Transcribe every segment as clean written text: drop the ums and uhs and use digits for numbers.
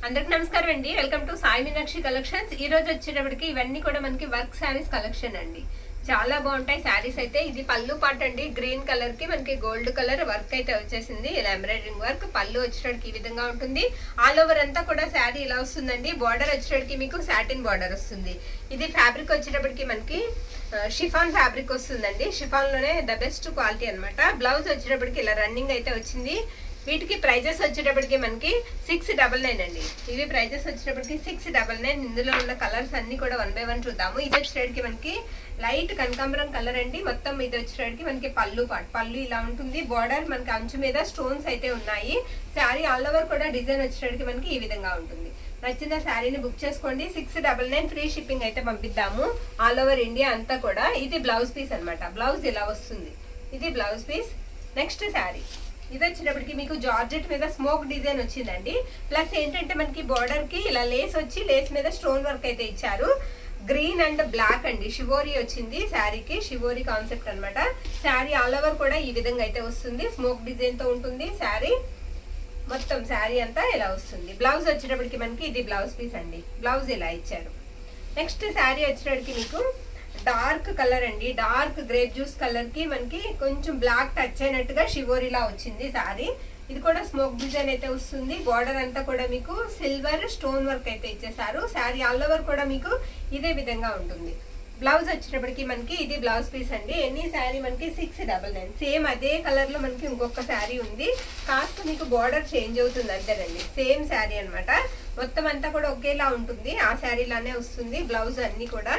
అందరికి నమస్కారం అండి. Welcome to Sai Meenakshi collections. ఈ రోజు వచ్చేటప్పటికి ఇవన్నీ కూడా మనకి వర్క్ శారీస్ కలెక్షన్ అండి. చాలా బాగుంటాయి శారీస్ అయితే. ఇది పళ్ళు పాట అండి. గ్రీన్ కలర్ కి మనకి గోల్డ్ కలర్ వర్క్ అయితే వచ్చేసింది. ఇలా ఎంబ్రాయిడరింగ్ వర్క్. పళ్ళు వచ్చేటప్పటికి ఈ విధంగా ఉంటుంది. ఆల్ ఓవర్ అంతా కూడా శారీ ఇలా వస్తుందండి. బార్డర్ వచ్చేటప్పటికి మీకు సాటిన్ బార్డర్ వస్తుంది. ఇది ఫ్యాబ్రిక్ వచ్చేటప్పటికి మనకి షిఫాన్ ఫ్యాబ్రిక్ వస్తుందండి. షిఫాన్ లోనే ద బెస్ట్ క్వాలిటీ అనమాట. బ్లౌజ్ వచ్చేటప్పటికి ఇలా రన్నింగ్ అయితే వచ్చింది. వీటికి ప్రైజెస్ వచ్చేటప్పటికి మనకి 699 అండి. ఇవి ప్రైజెస్ వచ్చేటప్పటికి 699. ఇందులో ఉన్న కలర్స్ అన్ని కూడా 1 by 1 చూద్దాము. ఇది వచ్చేటప్పటికి మనకి లైట్ కనకాంబరం కలర్ అండి. మొత్తం ఇది వచ్చేటప్పటికి మనకి పళ్ళు పాట్. పళ్ళు ఇలా ఉంటుంది. బార్డర్ మనకి అంచు మీద స్టోన్స్ అయితే ఉన్నాయి. శారీ ఆల్ ఓవర్ కూడా డిజైన్ వచ్చేటప్పటికి మనకి ఈ విధంగా ఉంటుంది. నచ్చిన శారీని బుక్ చేసుకోండి. 699 ఫ్రీ షిప్పింగ్ అయితే పంపిద్దాము ఆల్ ఓవర్ ఇండియా అంతా కూడా. ఇది బ్లౌజ్ పీస్ అనమాట. బ్లౌజ్ ఇలా వస్తుంది. ఇది బ్లౌజ్ పీస్. నెక్స్ట్ శారీ ఇది వచ్చేటప్పటికి మీకు జార్జెట్ మీద స్మోక్ డిజైన్ వచ్చిందండి. ప్లస్ ఏంటంటే మనకి బార్డర్ కి ఇలా లేస్ వచ్చి లేస్ మీద స్టోన్ వర్క్ అయితే ఇచ్చారు. గ్రీన్ అండ్ బ్లాక్ అండి. షివోరీ వచ్చింది శారీకి. షివోరీ కాన్సెప్ట్ అనమాట. శారీ ఆల్ ఓవర్ కూడా ఈ విధంగా అయితే వస్తుంది. స్మోక్ డిజైన్ తో ఉంటుంది శారీ. మొత్తం శారీ అంతా ఇలా వస్తుంది. బ్లౌజ్ వచ్చేటప్పటికి మనకి ఇది బ్లౌజ్ పీస్ అండి. బ్లౌజ్ ఇలా ఇచ్చారు. నెక్స్ట్ శారీ వచ్చేటప్పటికి మీకు డార్క్ కలర్ అండి. డార్క్ గ్రేప్ జ్యూస్ కలర్ కి మనకి కొంచెం బ్లాక్ టచ్ అయినట్టుగా షివోరీలా వచ్చింది శారీ. ఇది కూడా స్మోక్ డిజైన్ అయితే వస్తుంది. బార్డర్ అంతా కూడా మీకు సిల్వర్ స్టోన్ వర్క్ అయితే ఇచ్చేసారు. శారీ ఆల్ ఓవర్ కూడా మీకు ఇదే విధంగా ఉంటుంది. బ్లౌజ్ వచ్చేటప్పటికి మనకి ఇది బ్లౌజ్ పీస్ అండి. ఎన్ని శారీ మనకి 699. సేమ్ అదే కలర్ లో మనకి ఇంకొక శారీ ఉంది. కాస్త మీకు బార్డర్ చేంజ్ అవుతుంది అంతేనండి. సేమ్ శారీ అనమాట. మొత్తం అంతా కూడా ఒకేలా ఉంటుంది. ఆ శారీలానే వస్తుంది. బ్లౌజ్ అన్ని కూడా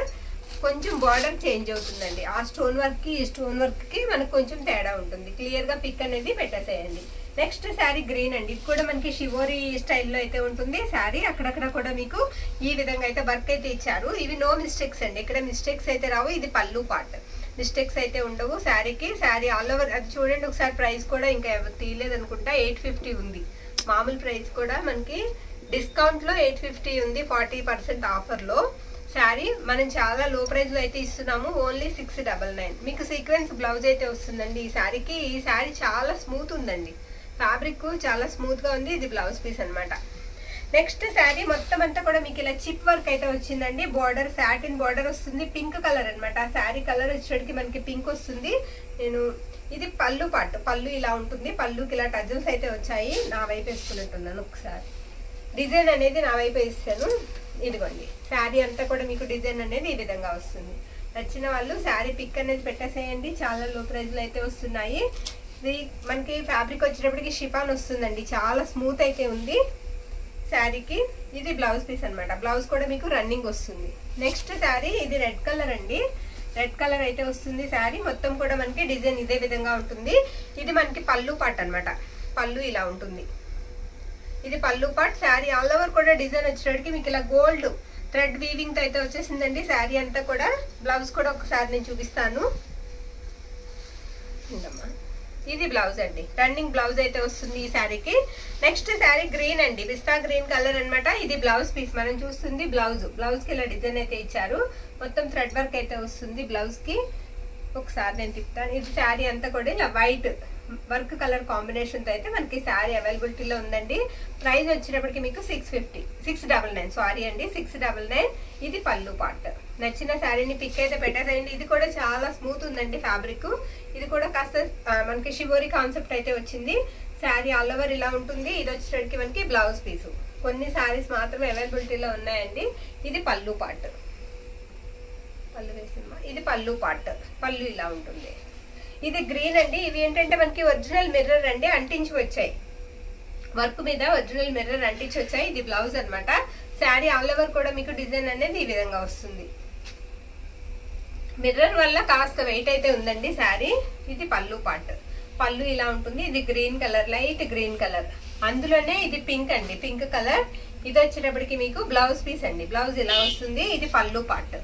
కొంచెం బార్డర్ చేంజ్ అవుతుందండి. ఆ స్టోన్ వర్క్ కి ఈ స్టోన్ వర్క్ కి మనకు కొంచెం తేడా ఉంటుంది. క్లియర్ గా పిక్ అనేది పెట్టేసేయండి. నెక్స్ట్ శారీ గ్రీన్ అండి. ఇది కూడా మనకి షివోరీ స్టైల్లో అయితే ఉంటుంది శారీ. అక్కడక్కడ కూడా మీకు ఈ విధంగా అయితే వర్క్ అయితే ఇచ్చారు. ఇవి నో మిస్టేక్స్ అండి. ఇక్కడ మిస్టేక్స్ అయితే రావు. ఇది పళ్ళు పార్ట్. మిస్టేక్స్ అయితే ఉండవు శారీకి. శారీ ఆల్ ఓవర్ అది చూడండి ఒకసారి. ప్రైస్ కూడా ఇంకా తీయలేదు అనుకుంటా. 850 ఉంది. మామూలు ప్రైస్ కూడా మనకి డిస్కౌంట్ లో 850 ఉంది. 40% ఆఫర్ లో శారీ మనం చాలా లో ప్రైస్ లో అయితే ఇస్తున్నాము. ఓన్లీ 699. మీకు సీక్వెన్స్ బ్లౌజ్ అయితే వస్తుందండి ఈ శారీకి. ఈ శారీ చాలా స్మూత్ ఉందండి. ఫ్యాబ్రిక్ చాలా స్మూత్ గా ఉంది. ఇది బ్లౌజ్ పీస్ అనమాట. నెక్స్ట్ శారీ మొత్తం అంతా కూడా మీకు ఇలా చిప్ వర్క్ అయితే వచ్చిందండి. బార్డర్ సాటిన్ బార్డర్ వస్తుంది. పింక్ కలర్ అనమాట. శారీ కలర్ వచ్చేటికి మనకి పింక్ వస్తుంది. ఇది పళ్ళు పాటు. పళ్ళు ఇలా ఉంటుంది. పళ్ళుకి ఇలా టజల్స్ అయితే వచ్చాయి. నా వైపు వేసుకున్నట్టున్నాను. ఒకసారి డిజైన్ అనేది నా వైపు వేస్తాను. ఇదిగోండి శారీ అంతా కూడా మీకు డిజైన్ అనేది ఈ విధంగా వస్తుంది. నచ్చిన వాళ్ళు శారీ పిక్ అనేది పెట్టేసేయండి. చాలా లో ప్రైస్ లో అయితే వస్తున్నాయి. ఇది మనకి ఫ్యాబ్రిక్ వచ్చేటప్పటికి షిఫాన్ వస్తుందండి. చాలా స్మూత్ అయితే ఉంది శారీకి. ఇది బ్లౌజ్ పీస్ అనమాట. బ్లౌజ్ కూడా మీకు రన్నింగ్ వస్తుంది. నెక్స్ట్ శారీ ఇది రెడ్ కలర్ అండి. రెడ్ కలర్ అయితే వస్తుంది శారీ. మొత్తం కూడా మనకి డిజైన్ ఇదే విధంగా ఉంటుంది. ఇది మనకి పళ్ళు పార్ట్ అనమాట. పళ్ళు ఇలా ఉంటుంది. ఇది పళ్ళు పార్ట్. శారీ ఆల్ ఓవర్ కూడా డిజైన్ వచ్చేటప్పటికి మీకు ఇలా గోల్డ్ థ్రెడ్ వీవింగ్ తో అయితే వచ్చేసిందండి శారీ అంతా కూడా. బ్లౌజ్ కూడా ఒకసారి నేను చూపిస్తాను. ఇది బ్లౌజ్ అండి. రన్నింగ్ బ్లౌజ్ అయితే వస్తుంది ఈ శారీకి. నెక్స్ట్ శారీ గ్రీన్ అండి. పిస్తా గ్రీన్ కలర్ అనమాట. ఇది బ్లౌజ్ పీస్. మనం చూస్తుంది బ్లౌజ్. బ్లౌజ్ కి ఇలా డిజైన్ అయితే ఇచ్చారు. మొత్తం థ్రెడ్ వర్క్ అయితే వస్తుంది బ్లౌజ్ కి. ఒకసారి నేను తిప్పుతాను. ఇది శారీ అంతా కూడా ఇలా వైట్ వర్క్ కలర్ కాంబినేషన్ తో అయితే మనకి శారీ అవైలబిలిటీలో ఉందండి. ప్రైస్ వచ్చేటప్పటికి మీకు 699 సారీ అండి. 699. ఇది పళ్ళు పార్ట్. నచ్చిన శారీని పిక్ అయితే పెట్టేసేయండి. ఇది కూడా చాలా స్మూత్ ఉందండి ఫ్యాబ్రిక్. ఇది కూడా కాస్త మనకి షివోరీ కాన్సెప్ట్ అయితే వచ్చింది. శారీ ఆల్ ఓవర్ ఇలా ఉంటుంది. ఇది వచ్చేటప్పటికి మనకి బ్లౌజ్ పీసు. కొన్ని శారీస్ మాత్రమే అవైలబిలిటీలో ఉన్నాయండి. ఇది పళ్ళు పార్ట్. పళ్ళు వేసిమ్మా. ఇది పళ్ళు పార్ట్. పళ్ళు ఇలా ఉంటుంది. ఇది గ్రీన్ అండి. ఇవి ఏంటంటే మనకి ఒరిజినల్ మిర్రర్ అండి. అంటించి వచ్చాయి. వర్క్ మీద ఒరిజినల్ మిర్రర్ అంటించి వచ్చాయి. ఇది బ్లౌజ్ అనమాట. శారీ ఆల్ ఓవర్ కూడా మీకు డిజైన్ అనేది ఈ విధంగా వస్తుంది. మిర్రర్ వల్ల కాస్త వెయిట్ అయితే ఉందండి శారీ. ఇది పళ్ళు పార్ట్. పళ్ళు ఇలా ఉంటుంది. ఇది green colour, light green colour. అందులోనే ఇది పింక్ అండి. Pink colour. ఇది వచ్చేటప్పటికి మీకు బ్లౌజ్ పీస్ అండి. బ్లౌజ్ ఇలా వస్తుంది. ఇది పళ్ళు పార్ట్.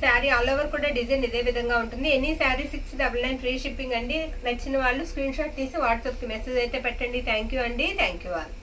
శారీ ఆల్ ఓవర్ కూడా డిజైన్ ఇదే విధంగా ఉంటుంది. ఎనీ శారీ 699 ఫ్రీ షిప్పింగ్ అండి. నచ్చిన వాళ్ళు స్క్రీన్ షాట్ తీసి వాట్సాప్ కి మెసేజ్ అయితే పెట్టండి. థ్యాంక్ యూ అండి. Thank you all.